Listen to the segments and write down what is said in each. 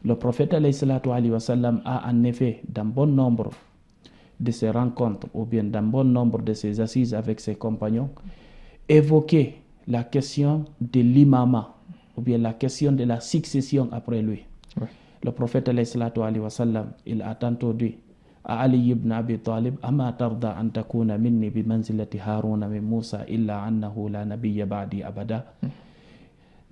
Le prophète alayhi wa sallam a en effet, dans bon nombre de ses rencontres ou bien dans bon nombre de ses assises avec ses compagnons, évoqué la question de l'imama ou bien la question de la succession après lui. Ouais. Le prophète alayhi wa sallam, il a tantôt dit à Ali ibn Abi Talib, ama tarda an takuna minni bi manzilati Haruna min Musa illa annahu la nabiyya ba'di abada.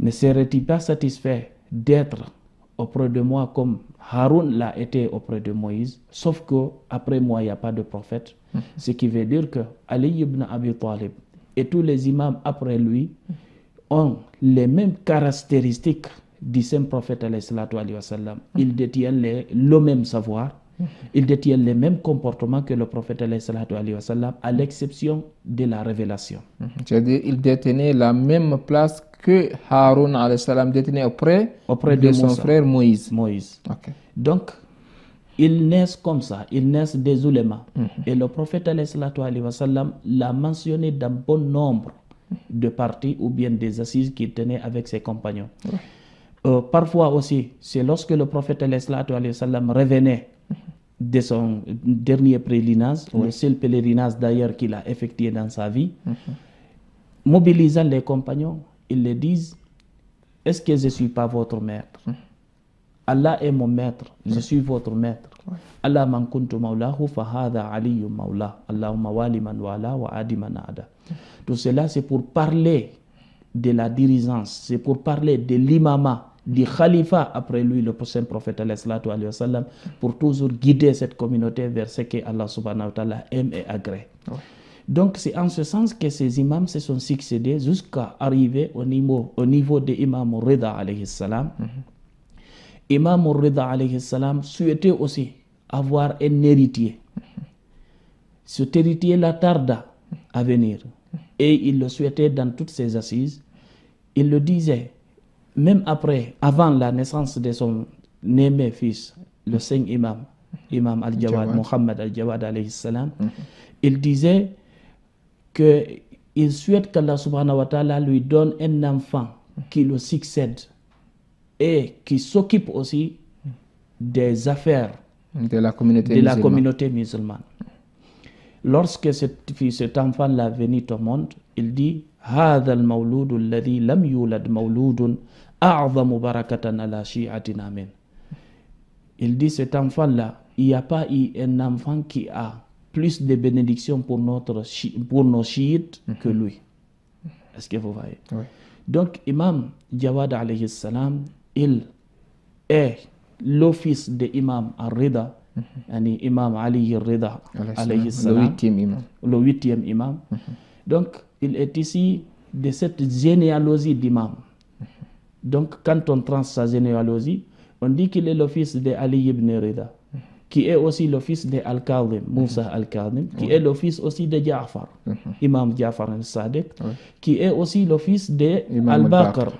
Ne serais-tu pas satisfait d'être auprès de moi comme Haroun l'a été auprès de Moïse, sauf que après moi il n'y a pas de prophète. Ce qui veut dire que Ali ibn Abi Talib et tous les imams après lui ont les mêmes caractéristiques du saint prophète alayhi wa sallam. Ils détiennent le même savoir, ils détiennent les mêmes comportements que le prophète alayhi wa sallam, à l'exception de la révélation. C'est-à-dire ils détenaient la même place que Haroun alayhi salam détenait auprès de son frère Moïse. Okay. Donc, ils naissent comme ça, ils naissent des ulémas. Et le prophète alayhi wa sallam l'a mentionné dans bon nombre de parties ou bien des assises qu'il tenait avec ses compagnons. Parfois aussi, c'est lorsque le prophète alayhi wa sallam revenait de son dernier pèlerinage, le seul pèlerinage d'ailleurs qu'il a effectué dans sa vie, mobilisant les compagnons, ils leur disent: est-ce que je ne suis pas votre maître? Allah est mon maître, je suis votre maître. Allah man kuntu maulahu fa hadha aliyu maula. Allahumma wali man wala wa adi man ada. Tout cela, c'est pour parler de la dirigeance, c'est pour parler de l'imama, du khalifa après lui, le prochain prophète alayhi wa sallam, pour toujours guider cette communauté vers ce que Allah subhanahu wa ta'ala aime et agrée. Donc c'est en ce sens que ces imams se sont succédés jusqu'à arriver au niveau de Imam Rida alayhi salam. Imam Rida alayhi salam souhaitait aussi avoir un héritier. Cet héritier-là tarda à venir. Et il le souhaitait dans toutes ses assises. Il le disait, même avant la naissance de son aimé fils, le saint imam, Imam Al-Jawad, Muhammad Al-Jawad alayhi salam, il disait qu'il souhaite qu'Allah subhanahu wa ta'ala lui donne un enfant qui le succède et qui s'occupe aussi des affaires de la communauté musulmane. Lorsque cet enfant-là venu au monde, il dit: هذا المولود الذي لم يولد مولود أعظم بركة على شيعتنا من. Il dit, cet enfant-là, il n'y a pas eu un enfant qui a plus de bénédictions pour nos chiites que lui. Est-ce que vous voyez? Donc, Imam Jawad alayhi salam, il est l'office de Imam Al-Rida, Imam Ali Al-Rida alayhi salam, le huitième imam. Donc, il est ici de cette généalogie d'imam. Donc, quand on tranche sa généalogie, on dit qu'il est le fils de Ali ibn Rida, qui est aussi le fils de Al-Kadhim, Moussa Al-Kadhim, qui est le fils aussi de Ja'far, Imam Ja'far al-Sadiq, qui est aussi le fils de Al-Baqir,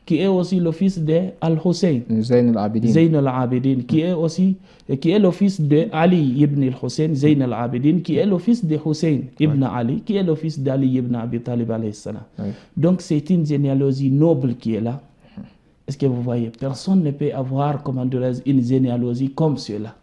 qui est aussi le fils de Al-Hussein, Zayn al-Abidin, qui est le fils de Ali ibn al-Hussein, Zayn al-Abidin, qui est le fils de Hussein ibn Ali, qui est le fils d'Ali ibn Abi Talib alayhi salam. Donc c'est une généalogie noble qui est là. Est-ce que vous voyez? Personne ne peut avoir, comment dirais-je, une généalogie comme cela.